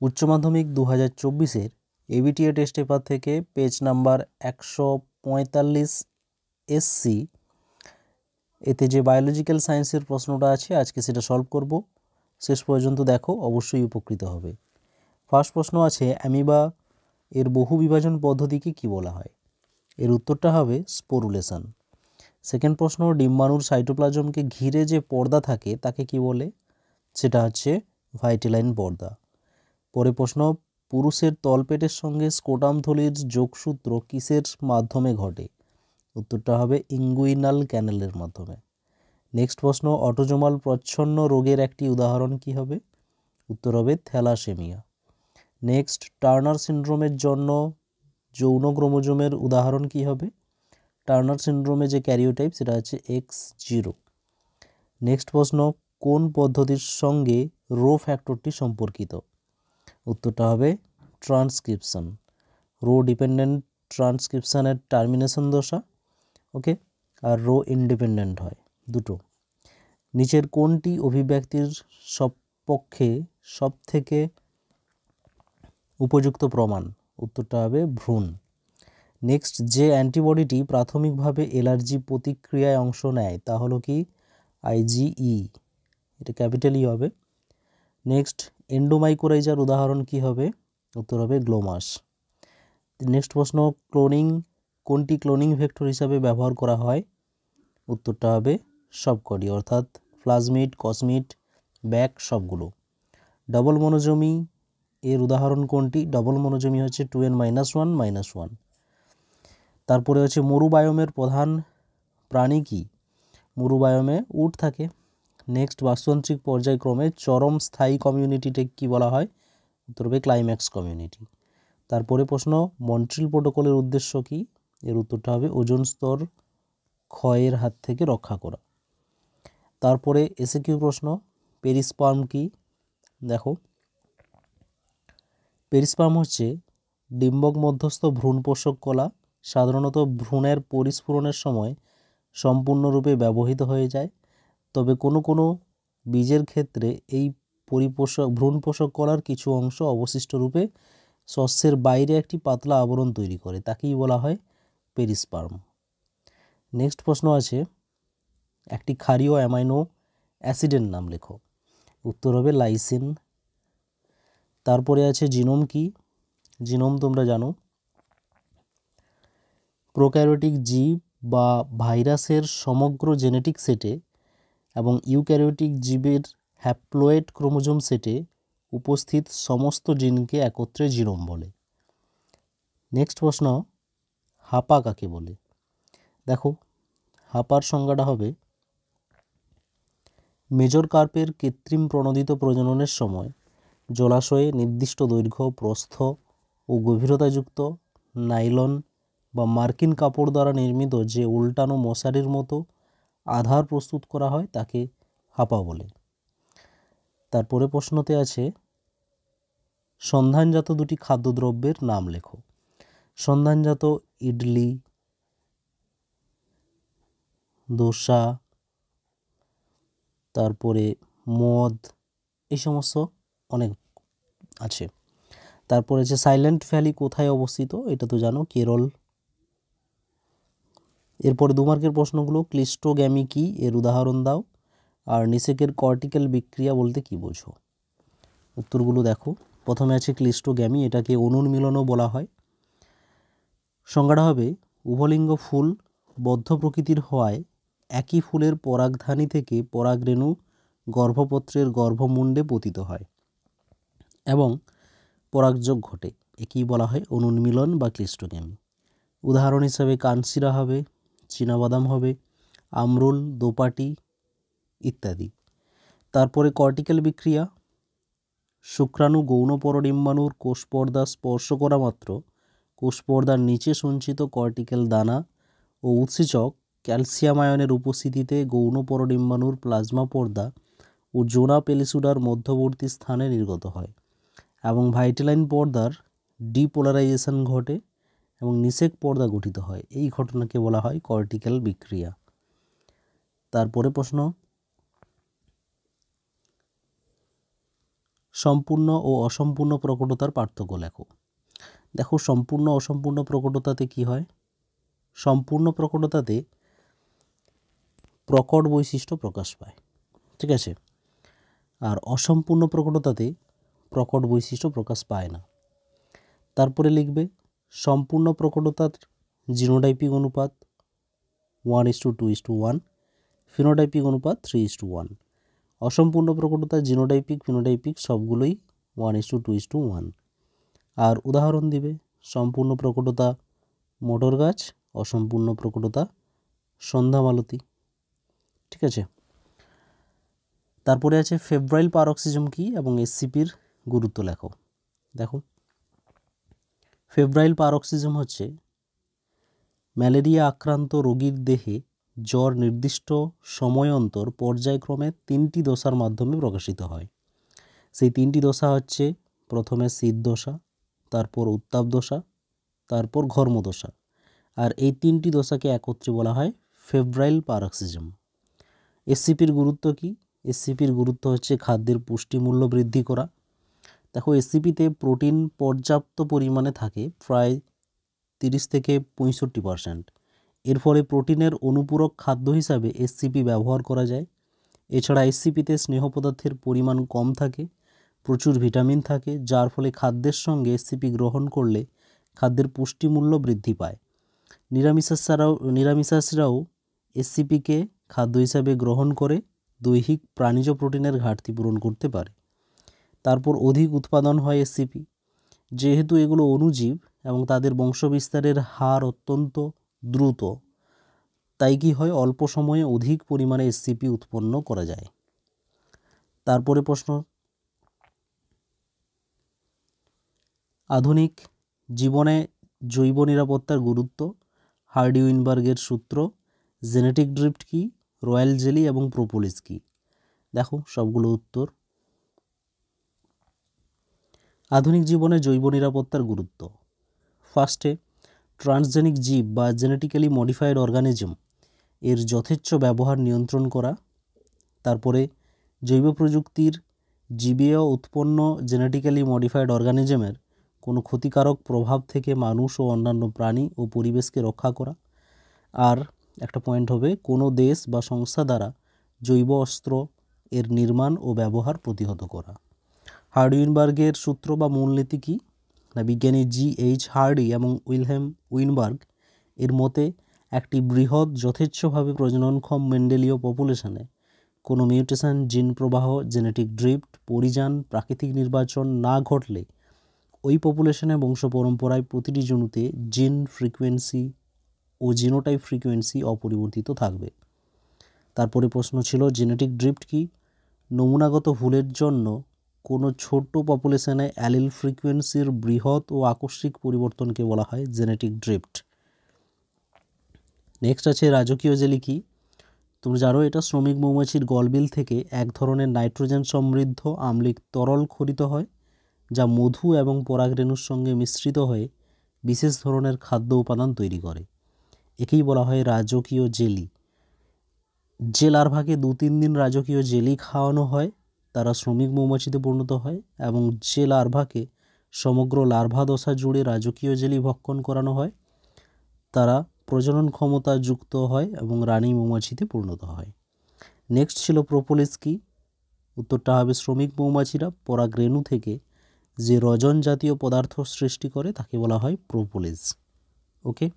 উচ্চ মাধ্যমিক 2024-এর ABTA test paper থেকে পেজ নাম্বার 145 এসসি এতে যে বায়োলজিক্যাল সায়েন্সের প্রশ্নটা আছে আজকে সেটা সলভ করব। শেষ পর্যন্ত দেখো, অবশ্যই উপকৃত হবে। ফার্স্ট প্রশ্ন আছে, অ্যামিবা এর বহু বিভাজন পদ্ধতিকে কি বলা হয়? এর উত্তরটা হবে স্পোরুলেশন। সেকেন্ড প্রশ্ন, ডিম্বাণুর সাইটোপ্লাজমকে ঘিরে যে পর্দা থাকে তাকে কি বলে? সেটা হচ্ছে ভাইটেলাইন পর্দা। পরে প্রশ্ন, পুরুষের তলপেটের সঙ্গে স্কোটাম থলির যোগসূত্র কিসের মাধ্যমে ঘটে? উত্তরটা হবে ইঙ্গুইনাল ক্যানেলের মাধ্যমে। নেক্সট প্রশ্ন, অটোজোমাল প্রচ্ছন্ন রোগের একটি উদাহরণ কি হবে? উত্তর হবে থ্যালাসেমিয়া। নেক্সট, টার্নার সিনড্রোমের জন্য যৌন ক্রোমোজোমের উদাহরণ কি হবে? টার্নার সিনড্রোমে যে ক্যারিওটাইপ সেটা হচ্ছে X0। নেক্সট প্রশ্ন, কোন পদ্ধতির সঙ্গে রো ফ্যাক্টরটি সম্পর্কিত? উত্তরটা হবে ট্রান্সক্রিপশন। রো ডিপেন্ডেন্ট ট্রান্সক্রিপশনের টার্মিনেশন দশা, ওকে, আর রো ইন্ডিপেন্ডেন্ট হয় দুটো। নিচের কোনটি অভিব্যক্তির সপক্ষে সব থেকে উপযুক্ত প্রমাণ? উত্তরটা হবে ভ্রূণ। নেক্সট, যে অ্যান্টিবডিটি প্রাথমিকভাবে অ্যালার্জি প্রতিক্রিয়ায় অংশ নেয় তা হলো কি? IgE, এটা ক্যাপিটাল ই হবে। নেক্সট, এন্ডোমাইকোরাইজার উদাহরণ কি হবে? উত্তর হবে গ্লোমাস। নেক্সট প্রশ্ন, কোনটি ক্লোনিং ভেক্টর হিসাবে ব্যবহার করা হয়? উত্তরটা হবে সবকটি, অর্থাৎ প্লাজমিড, কসমিড, ব্যাক সবগুলো। ডবল মনোজমি এর উদাহরণ কোনটি? ডবল মনোজমি হচ্ছে 2n-1 -1। তারপরে হচ্ছে মরুবায়োমের প্রধান প্রাণী কি? মরুবায়োমে উট থাকে। নেক্সট, বাস্তুতান্ত্রিক পর্যায়ক্রমে চরম স্থায়ী কমিউনিটিতে কি বলা হয়? উত্তর হবে ক্লাইম্যাক্স কমিউনিটি। তারপরে প্রশ্ন, মন্ট্রিল প্রোটোকলের উদ্দেশ্য কি? এর উত্তরটা হবে ওজোন স্তর ক্ষয়ের হাত থেকে রক্ষা করা। তারপরে এসএকিউ প্রশ্ন, পেরিস্পার্ম কি? দেখো, পেরিস্পার্ম হচ্ছে ডিম্বক মধ্যস্থ ভ্রূণ পোষক কলা। সাধারণত ভ্রূণের পরিস্ফুরণের সময় সম্পূর্ণরূপে ব্যবহৃত হয়ে যায়, তবে কোনো কোনো বীজের ক্ষেত্রে এই ভ্রূণ পোষক কলার কিছু অংশ অবশিষ্ট রূপে শস্যের বাইরে একটি পাতলা আবরণ তৈরি করে, তাকেই বলা হয় পেরিস্পার্ম। নেক্সট প্রশ্ন আছে, একটি ক্ষারীয় অ্যামাইনো অ্যাসিডের নাম লেখো। উত্তর হবে লাইসিন। তারপরে আছে জিনোম কি? জিনোম তোমরা জানো, প্রোক্যারিওটিক জীব বা ভাইরাসের সমগ্র জেনেটিক সেটে এবং ইউক্যারিওটিক জীবের হ্যাপ্লয়েড ক্রোমোজোম সেটে উপস্থিত সমস্ত জিনকে একত্রে জিনোম বলে। নেক্সট প্রশ্ন, হাপা কাকে বলে? দেখো, হাপার সংজ্ঞাটা হবে মেজর কার্পের কৃত্রিম প্রণোদিত প্রজননের সময় জলাশয়ে নির্দিষ্ট দৈর্ঘ্য, প্রস্থ ও গভীরতাযুক্ত নাইলন বা মার্কিন কাপড় দ্বারা নির্মিত যে উল্টানো মশারির মতো আধার প্রস্তুত করা হয় তাকে হাপা বলে। তারপরে প্রশ্নতে আছে, সন্ধানজাত দুটি খাদ্যদ্রব্যের নাম লেখো। সন্ধানজাত ইডলি, দোসা, তারপরে মদ, এই সমস্ত অনেক আছে। তারপরে যে সাইলেন্ট ভ্যালি কোথায় অবস্থিত? এটা তো জানো, কেরল। এরপরে 2 মার্কের প্রশ্নগুলো, ক্লিস্টোগ্যামি কি? এর উদাহরণ দাও। আর নিষেকের কর্টিক্যাল বিক্রিয়া বলতে কি বোঝো? উত্তরগুলো দেখো। প্রথমে আছে ক্লিস্টোগ্যামি, এটাকে অনুন্মিলনও বলা হয়। সংজ্ঞাটা হবে উভলিঙ্গ ফুল বদ্ধ প্রকৃতির হওয়ায় একই ফুলের পরাগধানী থেকে পরাগরেণু গর্ভপত্রের গর্ভমুণ্ডে পতিত হয় এবং পরাগযোগ ঘটে, একেই বলা হয় অনুন্মিলন বা ক্লিস্টোগ্যামি। উদাহরণ হিসাবে কানসিরা হবে, চীনাবাদাম হবে, আমরুল, দোপাটি ইত্যাদি। তারপরে কর্টিক্যাল বিক্রিয়া, শুক্রাণু গৌণপরডিম্বাণুর কোষপর্দা স্পর্শ করা মাত্র কোষপর্দার নিচে সঞ্চিত কর্টিক্যাল দানা ও উৎসেচক ক্যালসিয়াম আয়নের উপস্থিতিতে গৌণপরডিম্বাণুর প্লাজমা পর্দা ও জোনা পেলিসুডার মধ্যবর্তী স্থানে নির্গত হয় এবং ভাইটেলাইন পর্দার ডিপোলারাইজেশন ঘটে এবং নিষেক পর্দা গঠিত হয়। এই ঘটনাকে বলা হয় কর্টিক্যাল বিক্রিয়া। তারপরে প্রশ্ন, সম্পূর্ণ ও অসম্পূর্ণ প্রকটতার পার্থক্য লেখো। দেখো সম্পূর্ণ অসম্পূর্ণ প্রকটতাতে কি হয়, সম্পূর্ণ প্রকটতাতে প্রকট বৈশিষ্ট্য প্রকাশ পায়, ঠিক আছে, আর অসম্পূর্ণ প্রকটতাতে প্রকট বৈশিষ্ট্য প্রকাশ পায় না। তারপরে লিখবে সম্পূর্ণ প্রকটতার জিনোটাইপিক অনুপাত 1:2:1, ফিনোটাইপিক অনুপাত 3:1। অসম্পূর্ণ প্রকটতার জিনোটাইপিক ফিনোটাইপিক সবগুলোই 1:2:1। আর উদাহরণ দিবে সম্পূর্ণ প্রকটতা মোটর গাছ, অসম্পূর্ণ প্রকটতা সন্ধ্যামালতী, ঠিক আছে। তারপরে আছে ফেব্রাইল পারক্সিজম কি এবং এসসিপির গুরুত্ব লেখো। দেখো ফেব্রাইল পারক্সিজম হচ্ছে ম্যালেরিয়া আক্রান্ত রোগীর দেহে জ্বর নির্দিষ্ট সময় অন্তর পর্যায়ক্রমে 3টি দশার মাধ্যমে প্রকাশিত হয়। সেই 3টি দশা হচ্ছে প্রথমে শীত দশা, তারপর উত্তাপ দশা, তারপর ঘর্ম দশা। আর এই 3টি দশাকে একত্রে বলা হয় ফেব্রাইল পারক্সিজম। এসসিপির গুরুত্ব কি? এসসিপির গুরুত্ব হচ্ছে খাদ্যের পুষ্টিমূল্য বৃদ্ধি করা। দেখো এসসিপিতে প্রোটিন পর্যাপ্ত পরিমাণে থাকে, প্রায় 30 থেকে 65%। এর ফলে প্রোটিনের অনুপূরক খাদ্য হিসাবে এসসিপি ব্যবহার করা যায়। এছাড়া এসসিপিতে স্নেহ পদার্থের পরিমাণ কম থাকে, প্রচুর ভিটামিন থাকে, যার ফলে খাদ্যের সঙ্গে এসসিপি গ্রহণ করলে খাদ্যের পুষ্টিমূল্য বৃদ্ধি পায়। নিরামিষাশীরাও এসসিপিকে খাদ্য হিসাবে গ্রহণ করে দৈহিক প্রাণীজ প্রোটিনের ঘাটতি পূরণ করতে পারে। তারপর অধিক উৎপাদন হয় এসসিপি, যেহেতু এগুলো অণুজীব এবং তাদের বংশবিস্তারের হার অত্যন্ত দ্রুত, তাই কি হয় অল্প সময়ে অধিক পরিমাণে এসসিপি উৎপন্ন করা যায়। তারপরে প্রশ্ন, আধুনিক জীবনে জৈব নিরাপত্তার গুরুত্ব, হার্ডি উইনবার্গের সূত্র, জেনেটিক ড্রিফট কি, রয়্যাল জেলি এবং প্রোপোলিস কি। দেখো সবগুলো উত্তর। আধুনিক জীবনে জৈব নিরাপত্তার গুরুত্ব, ফার্স্টে ট্রান্সজেনিক জীব বা জেনেটিক্যালি মডিফাইড অর্গানিজম এর যথেচ্ছ ব্যবহার নিয়ন্ত্রণ করা। তারপরে জৈব প্রযুক্তির জীবীয় উৎপন্ন জেনেটিক্যালি মডিফাইড অর্গানিজমের কোনো ক্ষতিকারক প্রভাব থেকে মানুষ ও অন্যান্য প্রাণী ও পরিবেশকে রক্ষা করা। আর একটা পয়েন্ট হবে কোনো দেশ বা সংস্থা দ্বারা জৈব অস্ত্র এর নির্মাণ ও ব্যবহার প্রতিহত করা। হার্ডি উইনবার্গের সূত্র বা মূলনীতি কি না, বিজ্ঞানী G.H. হার্ডি এবং উইলহেম উইনবার্গ এর মতে একটি বৃহৎ যথেচ্ছভাবে প্রজননক্ষম মেন্ডেলীয় পপুলেশনে কোনো মিউটেশন, জিন প্রবাহ, জেনেটিক ড্রিফট, পরিযান, প্রাকৃতিক নির্বাচন না ঘটলে ওই পপুলেশনে বংশ পরম্পরায় প্রতিটি জনুতে জিন ফ্রিকোয়েন্সি ও জিনোটাইপ ফ্রিকোয়েন্সি অপরিবর্তিত থাকবে। তারপরে প্রশ্ন ছিল জেনেটিক ড্রিফট কি, নমুনাগত ভুলের জন্য কোনো ছোট পপুলেশনে অ্যালিল ফ্রিকোয়েন্সির বৃহৎ ও আকস্মিক পরিবর্তনকে বলা হয় জেনেটিক ড্রিফট। নেক্সট আছে রাজকীয় জেলি কি, তুমি জানো এটা শ্রমিক মৌমাছির গলবিল থেকে এক ধরনের নাইট্রোজেন সমৃদ্ধ আম্লিক তরল খরিত হয়, যা মধু এবং পরাগরেণুর সঙ্গে মিশ্রিত হয়ে বিশেষ ধরনের খাদ্য উপাদান তৈরি করে। একেই বলা হয় রাজকীয় জেলি। যে লার্ভাকে 2-3 দিন রাজকীয় জেলি খাওয়ানো হয় তারা শ্রমিক মৌমাছিতে পরিণত হয়, এবং যে লার্ভাকে সমগ্র লার্ভা দশা জুড়ে রাজকীয় জেলি ভক্ষণ করানো হয় তারা প্রজনন ক্ষমতা যুক্ত হয় এবং রানী মৌমাছিতে পরিণত হয়। নেক্সট ছিল প্রোপোলিস কি, উত্তরটা হবে শ্রমিক মৌমাছিরা পরাগরেণু থেকে যে রজন জাতীয় পদার্থ সৃষ্টি করে তাকে বলা হয় প্রোপোলিস। ওকে।